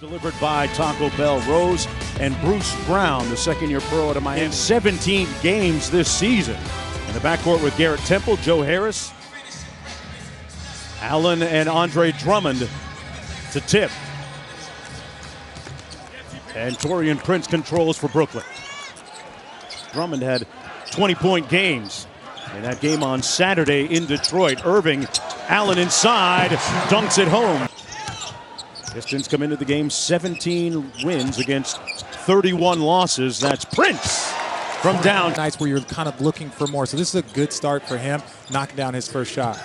Delivered by Taco Bell. Rose and Bruce Brown, the second-year pro out of Miami. In 17 games this season. In the backcourt with Garrett Temple, Joe Harris, Allen, and Andre Drummond to tip. And Taurean Prince controls for Brooklyn. Drummond had 20-point games in that game on Saturday in Detroit. Irving, Allen inside, dunks it home. Pistons come into the game 17 wins against 31 losses. That's Prince from down. Nights where you're kind of looking for more. So this is a good start for him, knocking down his first shot.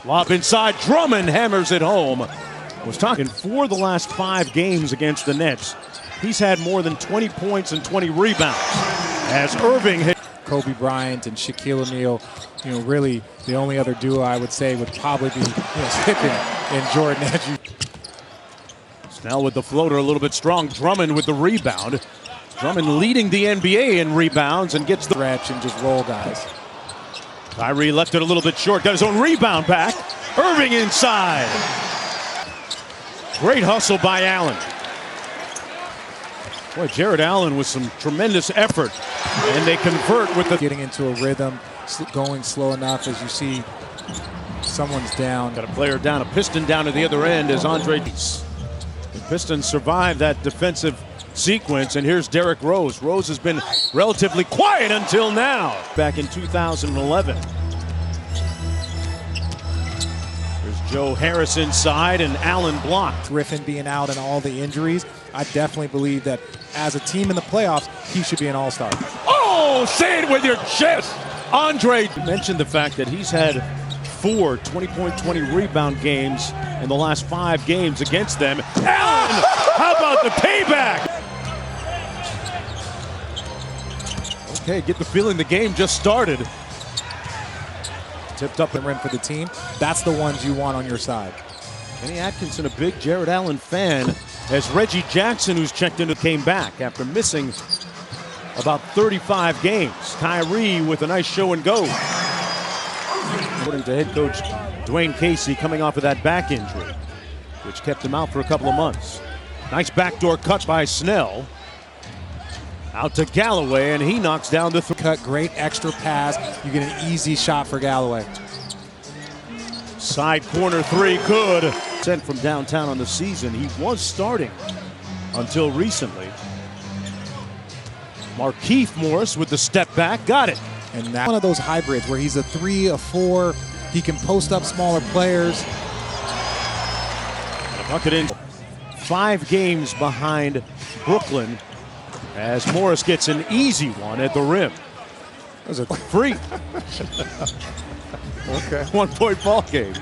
Lob inside, Drummond hammers it home. I was talking for the last 5 games against the Nets. He's had more than 20 points and 20 rebounds. As Irving hit. Kobe Bryant and Shaquille O'Neal, really the only other duo I would say would probably be Pippen and Jordan. Snell with the floater, a little bit strong. Drummond with the rebound. Drummond leading the NBA in rebounds and gets the stretch and just roll guys. Kyrie left it a little bit short, got his own rebound back. Irving inside. Great hustle by Allen. Boy, Jared Allen with some tremendous effort, and they convert with the getting into a rhythm, going slow enough as you see someone's down. Got a player down, a Piston down at the other end as Andre. The Pistons survive that defensive sequence, and here's Derrick Rose. Rose has been relatively quiet until now. Back in 2011. There's Joe Harris inside, and Allen blocked. Griffin being out and all the injuries, I definitely believe that as a team in the playoffs, he should be an all-star. Oh, say it with your chest! Andre mentioned the fact that he's had 4 20-point, 20-rebound games in the last 5 games against them. Allen, how about the payback? Okay, get the feeling the game just started. Tipped up and rim for the team. That's the ones you want on your side. Kenny Atkinson, a big Jared Allen fan, as Reggie Jackson, who's checked in, came back after missing about 35 games. Kyrie with a nice show and go. According to head coach Dwayne Casey, coming off of that back injury, which kept him out for a couple of months. Nice backdoor cut by Snell. Out to Galloway, and he knocks down the cut. Great extra pass. You get an easy shot for Galloway. Side corner 3, good. Sent from downtown on the season. He was starting until recently. Markieff Morris with the step back, got it. And that's one of those hybrids where he's a 3, a 4. He can post up smaller players. And a bucket in. 5 games behind Brooklyn as Morris gets an easy one at the rim. That was a free. Okay. 1-point ball game.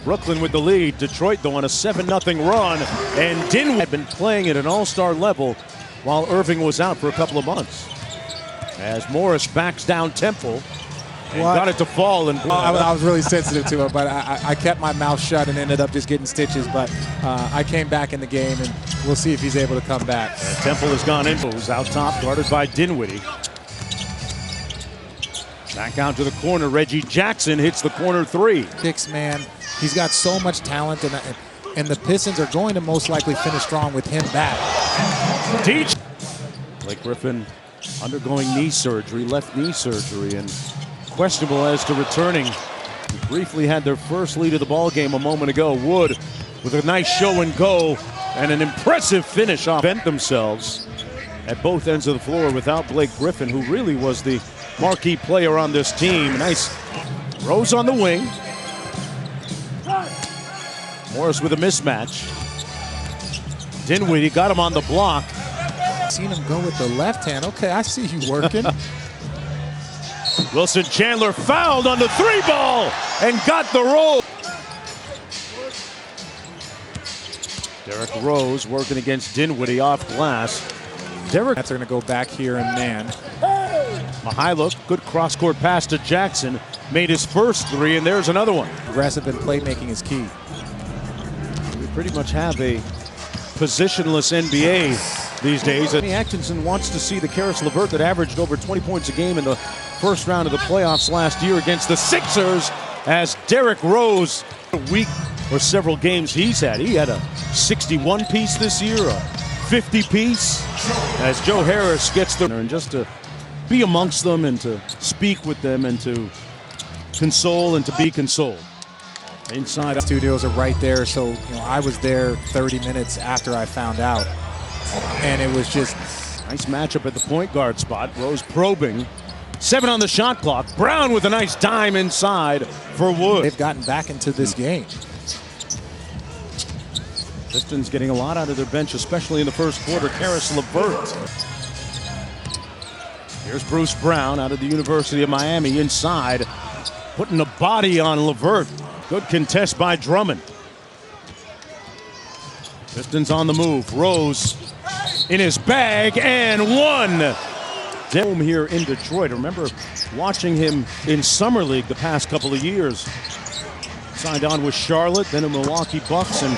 Brooklyn with the lead. Detroit, though, on a 7-0 run. And Dinwiddie had been playing at an all-star level while Irving was out for a couple of months. As Morris backs down Temple and got it to fall. And I was really sensitive to it, but I kept my mouth shut and ended up just getting stitches. But I came back in the game, and we'll see if he's able to come back. Temple has gone in. Who's out top, guarded by Dinwiddie. Back out to the corner. Reggie Jackson hits the corner 3. 6-man. He's got so much talent, and the Pistons are going to most likely finish strong with him back. Blake Griffin undergoing knee surgery, left knee surgery, and questionable as to returning. He briefly had their first lead of the ball game a moment ago. Wood with a nice show and go and an impressive finish off. Bent themselves at both ends of the floor without Blake Griffin, who really was the marquee player on this team. Nice Rose on the wing. Morris with a mismatch. Dinwiddie got him on the block. Seen him go with the left hand. Okay, I see you working. Wilson Chandler fouled on the 3-ball and got the roll. Derrick Rose working against Dinwiddie off glass. That's going to go back here and man. Mihailuk, good cross-court pass to Jackson. Made his first 3, and there's another one. Aggressive and playmaking is key. We pretty much have a positionless NBA these days. Kenny Atkinson wants to see the Karis LeVert that averaged over 20 points a game in the first round of the playoffs last year against the Sixers, as Derrick Rose, weak or several games he's had. He had a 61 piece this year, a 50 piece, as Joe Harris gets the, and just to be amongst them and to speak with them and to console and to be consoled. Inside The studios are right there, so I was there 30 minutes after I found out, and it was just nice matchup at the point guard spot. Rose probing. 7 on the shot clock. Brown with a nice dime inside for Wood. they've gotten back into this game. Pistons getting a lot out of their bench, especially in the first quarter. Karis LeVert. Here's Bruce Brown out of the University of Miami inside, putting a body on LeVert. Good contest by Drummond. Pistons on the move. Rose in his bag and one. Home here in Detroit. Remember watching him in Summer League the past couple of years. Signed on with Charlotte, then the Milwaukee Bucks, and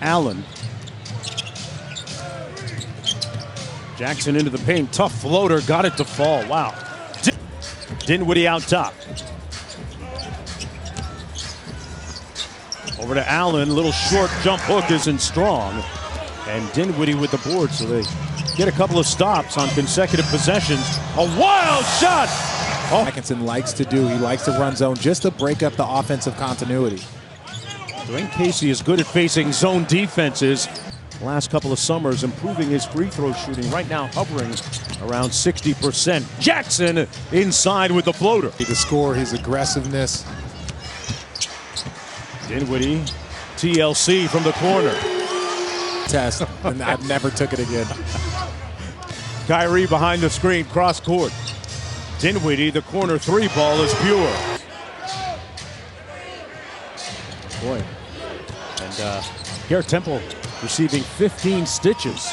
Allen. Jackson into the paint. Tough floater. Got it to fall. Wow. Dinwiddie out top. Over to Allen. Little short jump hook isn't strong. And Dinwiddie with the board, so they get a couple of stops on consecutive possessions. A wild shot. Oh. Atkinson likes to do. He likes to run zone just to break up the offensive continuity. Dwayne Casey is good at facing zone defenses. Last couple of summers, improving his free throw shooting. Right now, hovering around 60%. Jackson inside with the floater. To score, his aggressiveness. Dinwiddie, TLC from the corner. Test, and I never took it again. Kyrie behind the screen, cross court. Dinwiddie, the corner three ball is pure. Boy. And Garrett Temple receiving 15 stitches.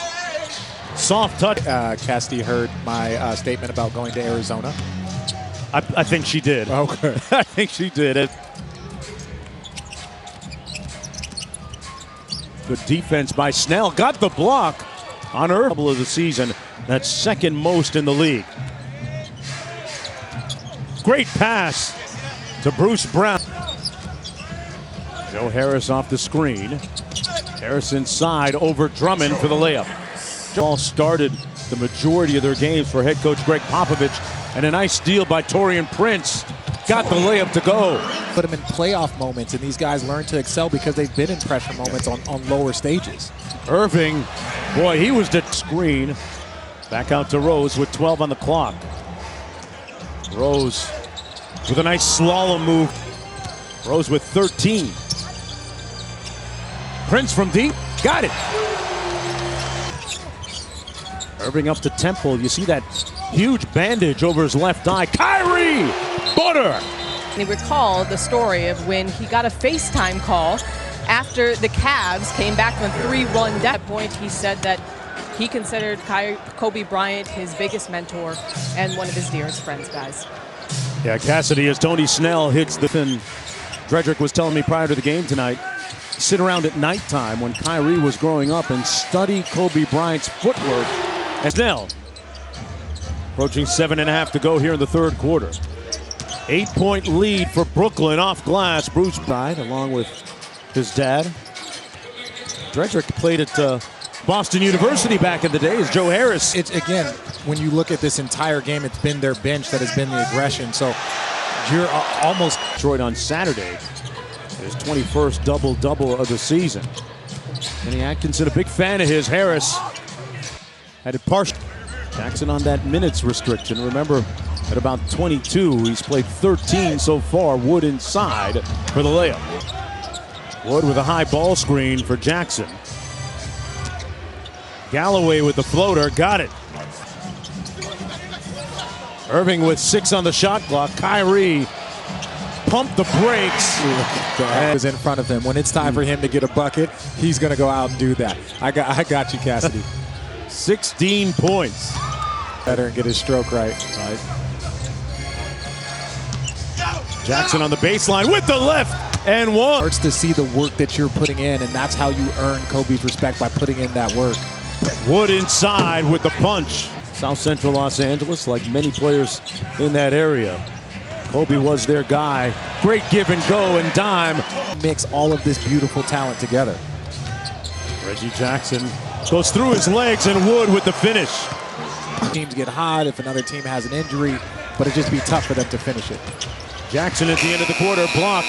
Soft touch. Cassidy heard my statement about going to Arizona. I think she did. Okay. I think she did. Good defense by Snell. Got the block on her double of the season. That's second most in the league. Great pass to Bruce Brown. Joe Harris off the screen. Harris inside over Drummond for the layup. All started the majority of their games for head coach Greg Popovich, and a nice steal by Taurean Prince. Got the layup to go. Put them in playoff moments, and these guys learn to excel because they've been in pressure moments on lower stages. Irving, boy, he was the screen. Back out to Rose with 12 on the clock. Rose with a nice slalom move. Rose with 13. Prince from deep, got it. Irving up to Temple. You see that huge bandage over his left eye. Kyrie, butter. They recall the story of when he got a FaceTime call after the Cavs came back from a 3-1 at that point. He said that he considered Kobe Bryant his biggest mentor and one of his dearest friends, guys. Yeah, Cassidy, as Tony Snell hits the fin. Dredrick was telling me prior to the game tonight, sit around at nighttime when Kyrie was growing up and study Kobe Bryant's footwork. And Snell approaching 7.5 to go here in the third quarter. 8-point lead for Brooklyn off glass. Bruce Bryant along with his dad. Dredrick played at Boston University back in the day as Joe Harris. It's, again, when you look at this entire game, it's been their bench that has been the aggression. So you're almost Detroit on Saturday. His 21st double-double of the season. Kenny Atkinson, a big fan of his. Harris had it partial. Jackson on that minutes restriction. Remember, at about 22, he's played 13 so far. Wood inside for the layup. Wood with a high ball screen for Jackson. Galloway with the floater, got it. Irving with 6 on the shot clock. Kyrie pumped the brakes. and is in front of him. When it's time for him to get a bucket, he's going to go out and do that. I got you, Cassidy. 16 points. Better and get his stroke right. Jackson on the baseline with the left and one. Hurts to see the work that you're putting in, and that's how you earn Kobe's respect, by putting in that work. Wood inside with the punch. South Central Los Angeles, like many players in that area. Kobe was their guy. Great give and go and dime. Mix all of this beautiful talent together. Reggie Jackson goes through his legs, and Wood with the finish. Teams get hot if another team has an injury, but it'd just be tough for them to finish it. Jackson at the end of the quarter blocked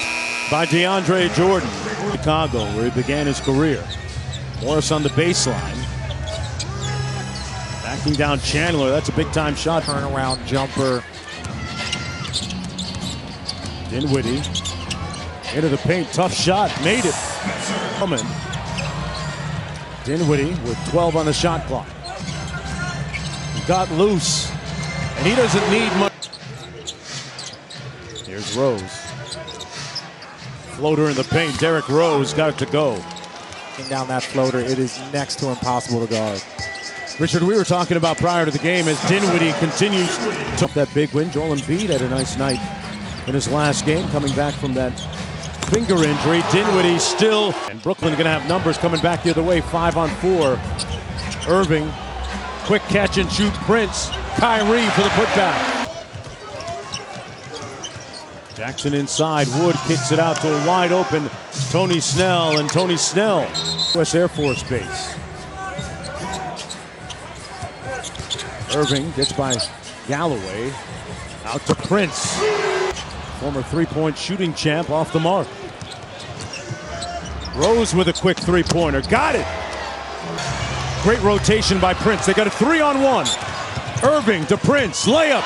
by DeAndre Jordan. Chicago, where he began his career. Morris on the baseline. Backing down Chandler. That's a big-time shot. Turnaround jumper. Dinwiddie into the paint. Tough shot. Made it. Coming. Dinwiddie with 12 on the shot clock. Got loose. And he doesn't need much. Here's Rose. Floater in the paint. Derrick Rose got it to go. Down that floater, it is next to impossible to guard. Richard, we were talking about prior to the game as Dinwiddie continues to that big win. Joel Embiid had a nice night in his last game, coming back from that finger injury. Dinwiddie still, and Brooklyn going to have numbers coming back the other way. 5 on 4. Irving, quick catch and shoot. Prince, Kyrie for the putback. Jackson inside. Wood kicks it out to a wide open Tony Snell, and Tony Snell, U.S. Air Force Base. Irving gets by Galloway. Out to Prince. Former three-point shooting champ off the mark. Rose with a quick three-pointer. Got it! Great rotation by Prince. They got a 3-on-1. Irving to Prince. Layup.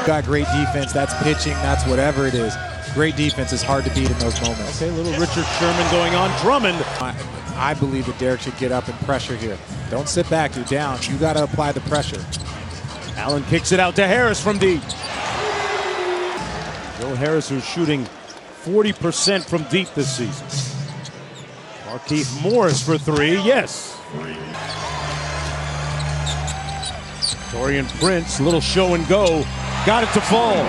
Got great defense. That's pitching. That's whatever it is. Great defense is hard to beat in those moments. Okay, little Richard Sherman going on. Drummond. I believe that Derrick should get up and pressure here. Don't sit back. You're down. You got to apply the pressure. Allen kicks it out to Harris from deep. Joe Harris, who's shooting 40% from deep this season. Markieff Morris for 3. Yes. Taurean Prince, little show and go. Got it to fall.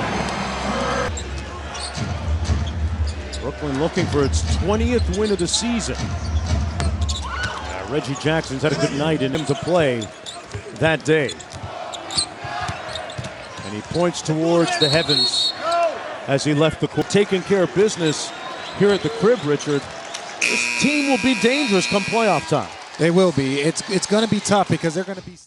Brooklyn looking for its 20th win of the season. Reggie Jackson's had a good night in him to play that day. And he points towards the heavens as he left the court. Taking care of business here at the crib, Richard. This team will be dangerous come playoff time. They will be. It's going to be tough because they're going to be...